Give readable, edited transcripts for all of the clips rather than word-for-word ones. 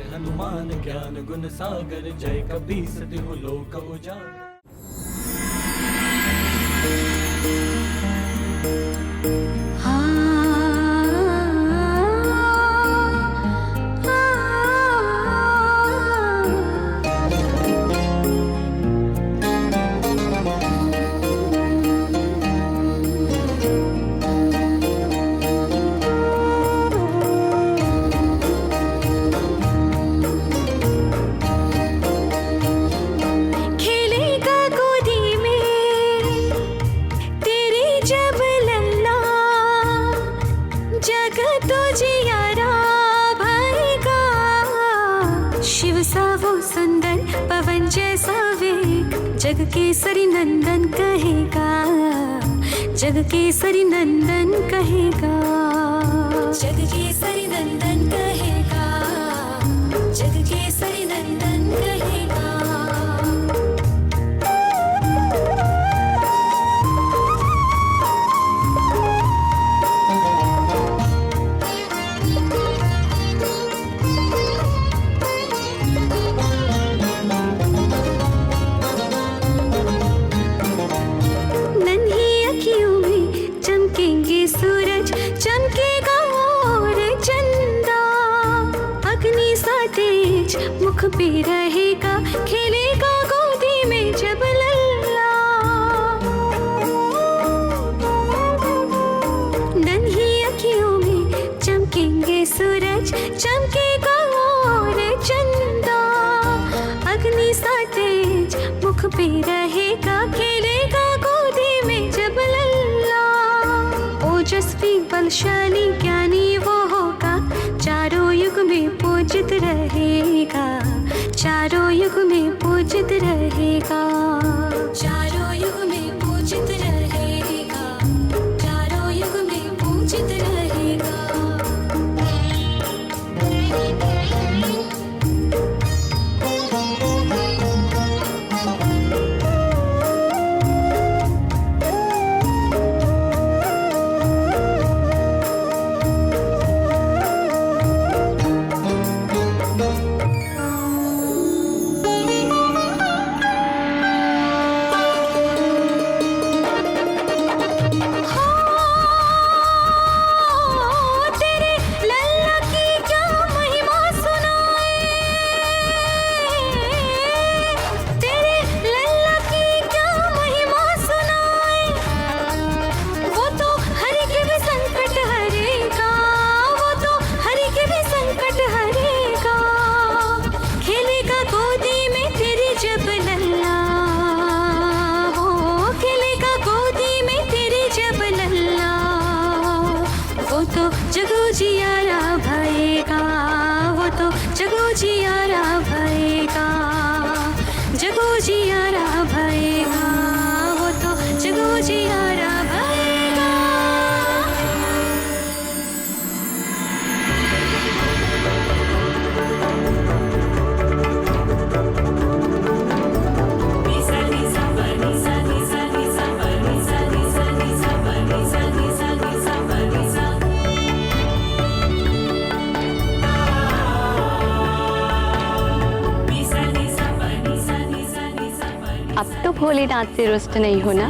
हनुमान ज्ञान गुण सागर, जय कपीस तिहु लोक उजागर। जग केसरी नंदन कहेगा, जग केसरी नंदन कहेगा, जग केसरी नंदन कहेगा, जग केसरी नंदन कहेगा। सूरज चमकेगा और चंदा, अग्नि सा तेज मुख पे रहेगा, खेलेगा गोदी में जब लल्ला। नन्ही अखियों में चमकेंगे सूरज, चमकेगा और चंदा, अग्नि सा तेज मुख पे रहेगा, खेलेगा गोदी में जब लल्ला। ओजस्वी बलशाली ज्ञानी वो होगा, चारों युग में पूजित रहेगा, चारों युग में पूजित रहेगा, चारों युग में पूजित रहेगा, चारों युग में पूजित रहेगा। जगो जियारा भयेगा, वो तो जगो जियारा भयेगा, जगो जियारा भयेगा, वो तो जगो जियारा भयेगा। अब तो भोलेनाथ से रुष्ट नहीं हो ना?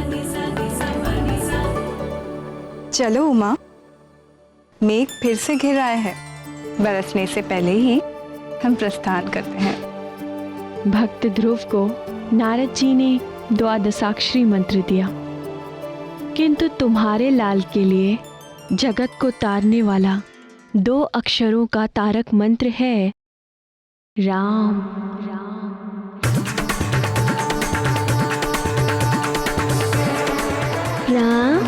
चलो उमा, मेघ फिर से घिर आए हैं, बरसने से पहले ही हम प्रस्थान करते हैं। भक्त ध्रुव को नारद जी ने द्वादशाक्षरी मंत्र दिया, किंतु तुम्हारे लाल के लिए जगत को तारने वाला 2 अक्षरों का तारक मंत्र है राम। राम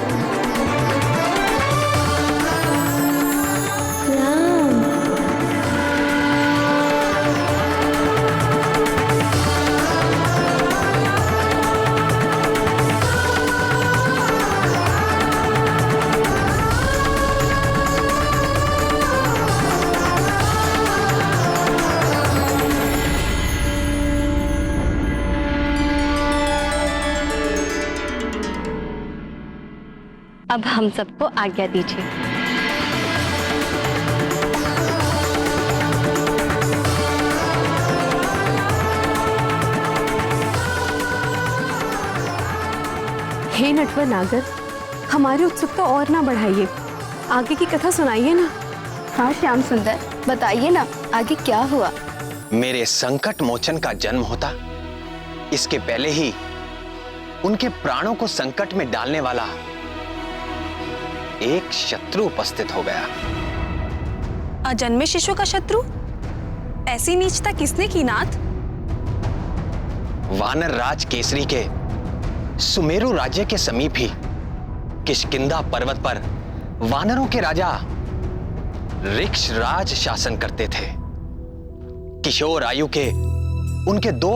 राम अब हम सबको आज्ञा दीजिए। हे नटवर नागर, हमारी उत्सुकता और ना बढ़ाइए, आगे की कथा सुनाइए ना। हाँ श्याम सुंदर, बताइए ना आगे क्या हुआ। मेरे संकट मोचन का जन्म होता, इसके पहले ही उनके प्राणों को संकट में डालने वाला एक शत्रु उपस्थित हो गया। अजन्मे शिशु का शत्रु? ऐसी नीचता किसने की नाथ? वानर राज केसरी के सुमेरु राज्य के समीप ही किष्किंधा पर्वत पर वानरों के राजा ऋक्षराज शासन करते थे। किशोर आयु के उनके 2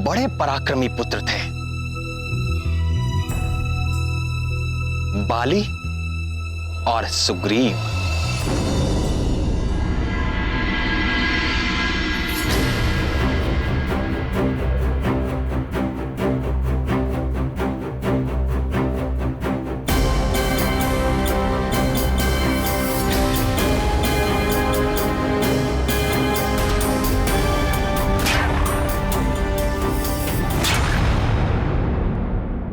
बड़े पराक्रमी पुत्र थे, बाली और सुग्रीव।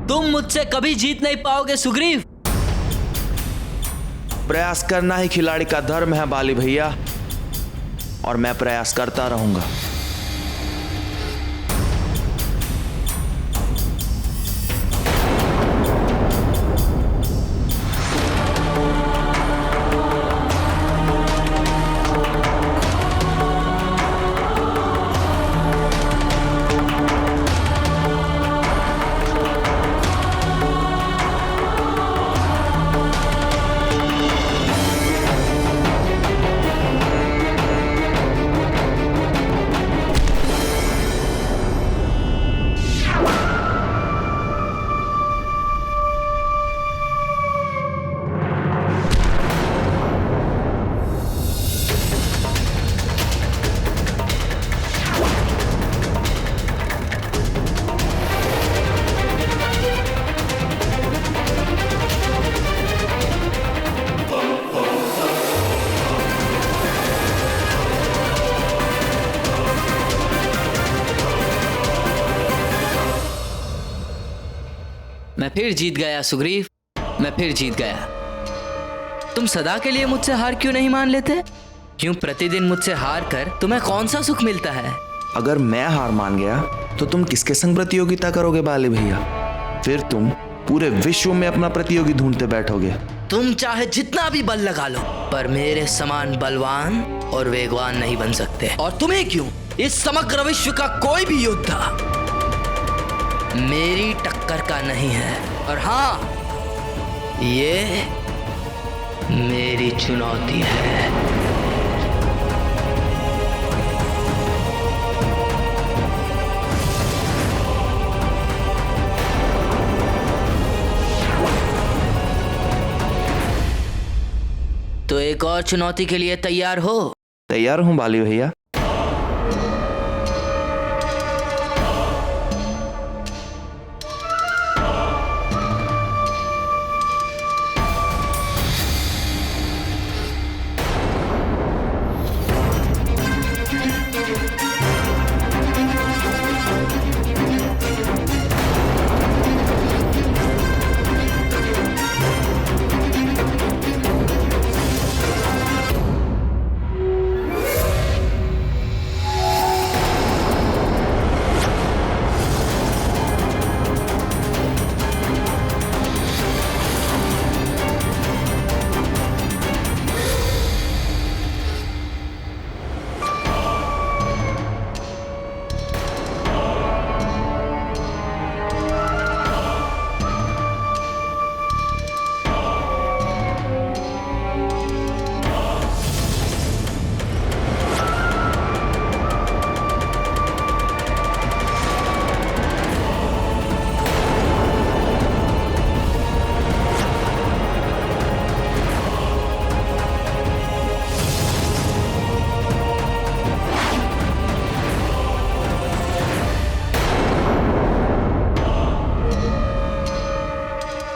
तुम मुझसे कभी जीत नहीं पाओगे सुग्रीव। प्रयास करना ही खिलाड़ी का धर्म है बाली भैया, और मैं प्रयास करता रहूंगा। मैं फिर जीत गया सुग्रीव, मैं फिर जीत गया। तुम सदा के लिए मुझसे हार क्यों नहीं मान लेते? क्यों प्रतिदिन मुझसे हार कर तुम्हें कौन सा सुख मिलता है? अगर मैं हार मान गया तो तुम किसके संग प्रतियोगिता करोगे बाली भैया? फिर तुम पूरे विश्व में अपना प्रतियोगी ढूंढते बैठोगे। तुम चाहे जितना भी बल लगा लो, पर मेरे समान बलवान और वेगवान नहीं बन सकते। और तुम्हें क्यों, इस समग्र विश्व का कोई भी योद्धा मेरी टक्कर का नहीं है। और हाँ, ये मेरी चुनौती है। तो एक और चुनौती के लिए तैयार हो? तैयार हूं बाली भैया।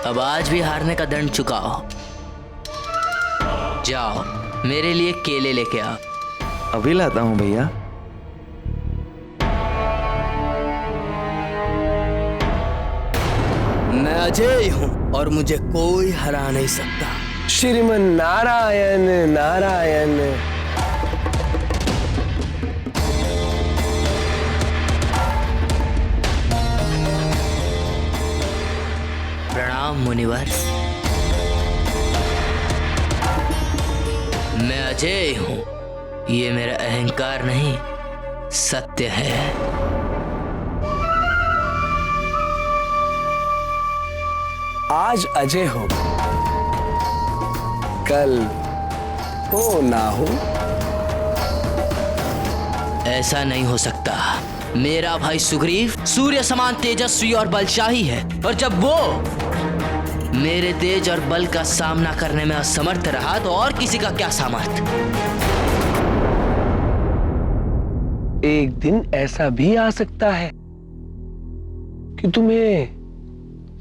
अब आज भी हारने का दंड चुकाओ। जाओ, मेरे लिए केले लेके आओ। अभी लाता हूं भैया। मैं अजय हूँ और मुझे कोई हरा नहीं सकता। श्रीमन नारायण नारायण। प्रणाम मुनिवर। मैं अजय हूँ, ये मेरा अहंकार नहीं सत्य है। आज अजय हो, कल हो ना हो। ऐसा नहीं हो सकता। मेरा भाई सुग्रीव सूर्य समान तेजस्वी और बलशाही है, और जब वो मेरे तेज और बल का सामना करने में असमर्थ रहा तो और किसी का क्या सामर्थ्य। एक दिन ऐसा भी आ सकता है कि तुम्हें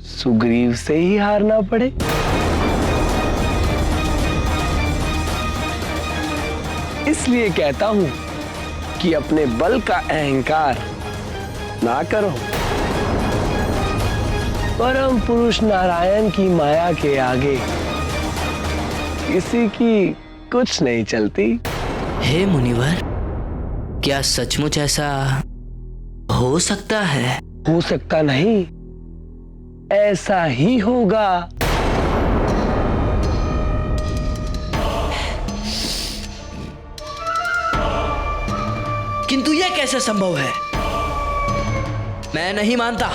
सुग्रीव से ही हारना पड़े। इसलिए कहता हूं कि अपने बल का अहंकार ना करो। परम पुरुष नारायण की माया के आगे किसी की कुछ नहीं चलती। हे मुनिवर, क्या सचमुच ऐसा हो सकता है? हो सकता नहीं, ऐसा ही होगा। किंतु यह कैसे संभव है? मैं नहीं मानता।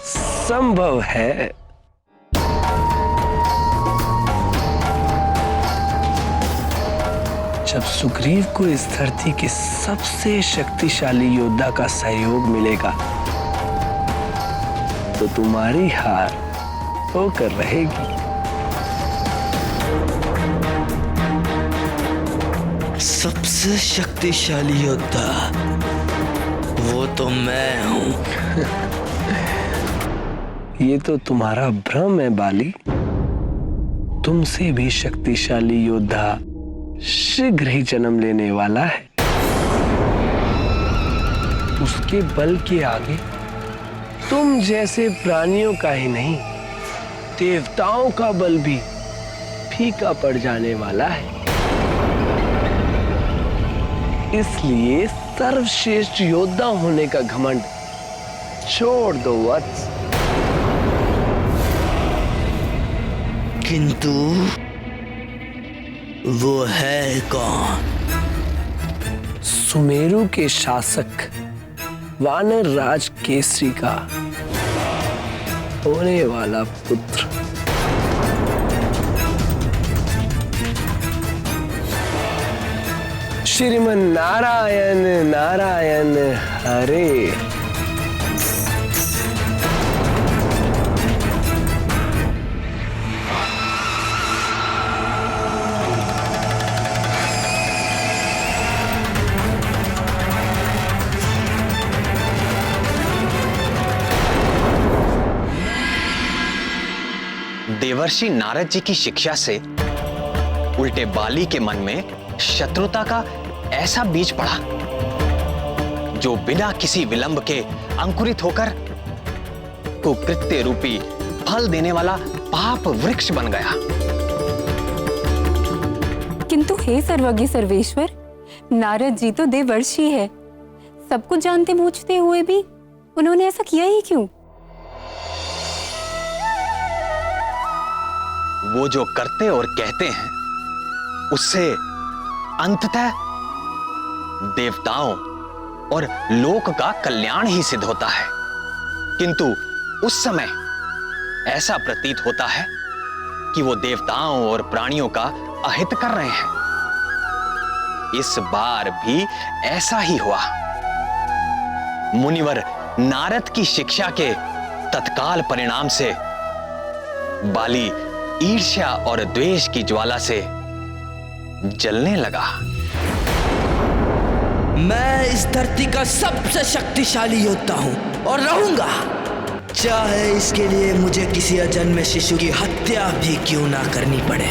संभव है। जब सुग्रीव को इस धरती के सबसे शक्तिशाली योद्धा का सहयोग मिलेगा तो तुम्हारी हार होकर रहेगी। सबसे शक्तिशाली योद्धा वो तो मैं हूं। ये तो तुम्हारा भ्रम है बाली। तुमसे भी शक्तिशाली योद्धा शीघ्र ही जन्म लेने वाला है। उसके बल के आगे तुम जैसे प्राणियों का ही नहीं, देवताओं का बल भी फीका पड़ जाने वाला है। इसलिए सर्वश्रेष्ठ योद्धा होने का घमंड छोड़ दो वत्स। किंतु वो है कौन? सुमेरु के शासक वानर राज केसरी का होने वाला पुत्र। श्रीमन नारायण नारायण हरे। देवर्षि नारद जी की शिक्षा से उल्टे बाली के मन में शत्रुता का ऐसा बीज पड़ा जो बिना किसी विलंब के अंकुरित होकर कुकृत्य रूपी फल देने वाला पाप वृक्ष बन गया। किंतु हे सर्वज्ञ सर्वेश्वर, नारद जी तो देवर्षि है। सब कुछ जानते बूझते हुए भी उन्होंने ऐसा किया ही क्यों? वो जो करते और कहते हैं उससे अंततः देवताओं और लोक का कल्याण ही सिद्ध होता है। किंतु उस समय ऐसा प्रतीत होता है कि वो देवताओं और प्राणियों का अहित कर रहे हैं। इस बार भी ऐसा ही हुआ। मुनिवर नारद की शिक्षा के तत्काल परिणाम से बाली ईर्ष्या और द्वेष की ज्वाला से जलने लगा। मैं इस धरती का सबसे शक्तिशाली योद्धा हूं और रहूंगा, चाहे इसके लिए मुझे किसी अजन्मे शिशु की हत्या भी क्यों ना करनी पड़े।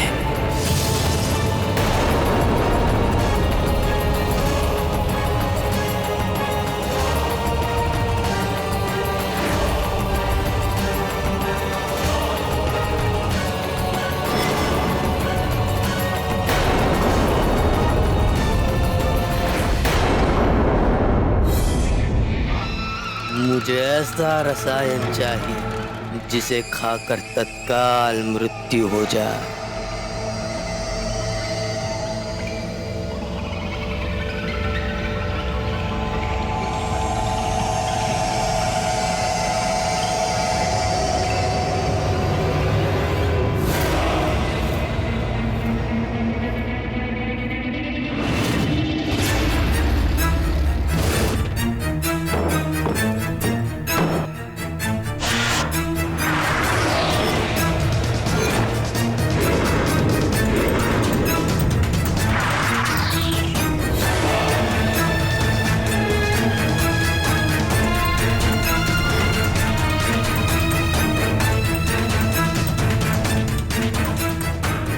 मुझे ऐसा रसायन चाहिए जिसे खाकर तत्काल मृत्यु हो जाए।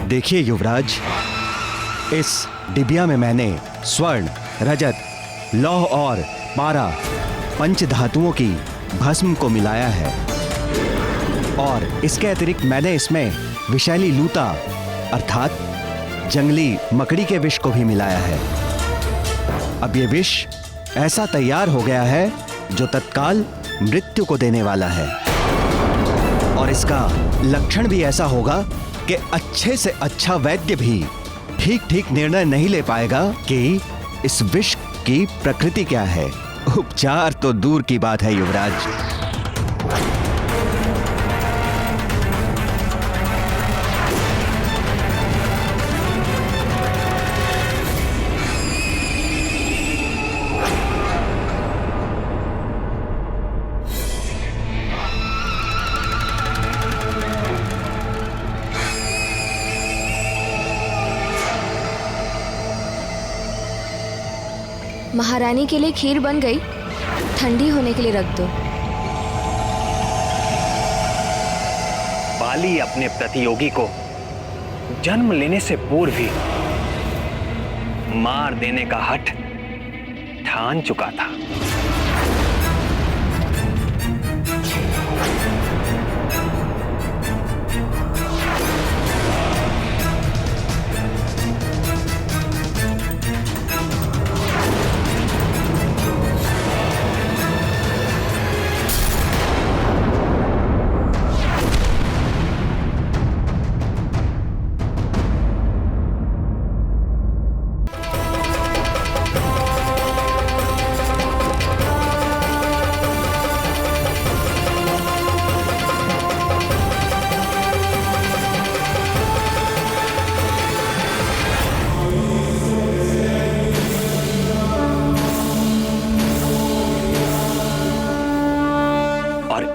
देखिए युवराज, इस डिबिया में मैंने स्वर्ण, रजत, लौह और पारा पंच धातुओं की भस्म को मिलाया है और इसके अतिरिक्त मैंने इसमें विषैली लूता अर्थात जंगली मकड़ी के विष को भी मिलाया है। अब ये विष ऐसा तैयार हो गया है जो तत्काल मृत्यु को देने वाला है और इसका लक्षण भी ऐसा होगा कि अच्छे से अच्छा वैद्य भी ठीक ठीक निर्णय नहीं ले पाएगा कि इस विष की प्रकृति क्या है। उपचार तो दूर की बात है युवराज। महारानी के लिए खीर बन गई, ठंडी होने के लिए रख दो। बाली अपने प्रतियोगी को जन्म लेने से पूर्व ही मार देने का हठ ठान चुका था।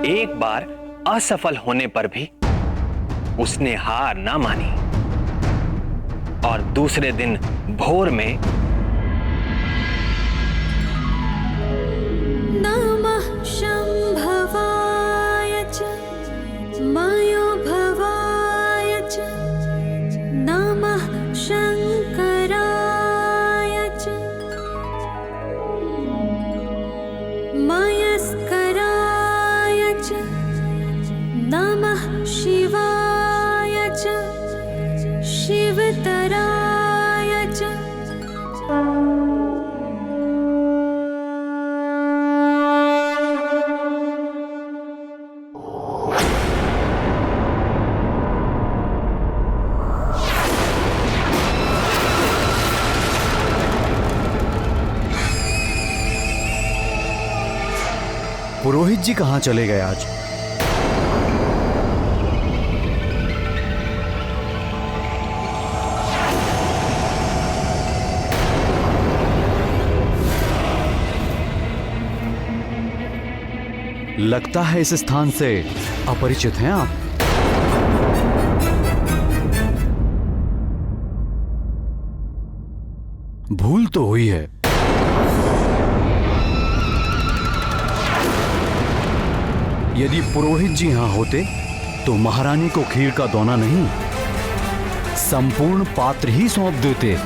एक बार असफल होने पर भी उसने हार ना मानी और दूसरे दिन भोर में नमः शंभवाय च मयो भवाय च नमः शंकराय च मयस्कराय च नमः शिवाय च शिवतराय च। पुरोहित जी कहाँ चले गए आज? लगता है इस स्थान से अपरिचित हैं आप। भूल तो हुई है। यदि पुरोहित जी यहां होते तो महारानी को खीर का दोना नहीं, संपूर्ण पात्र ही सौंप देते।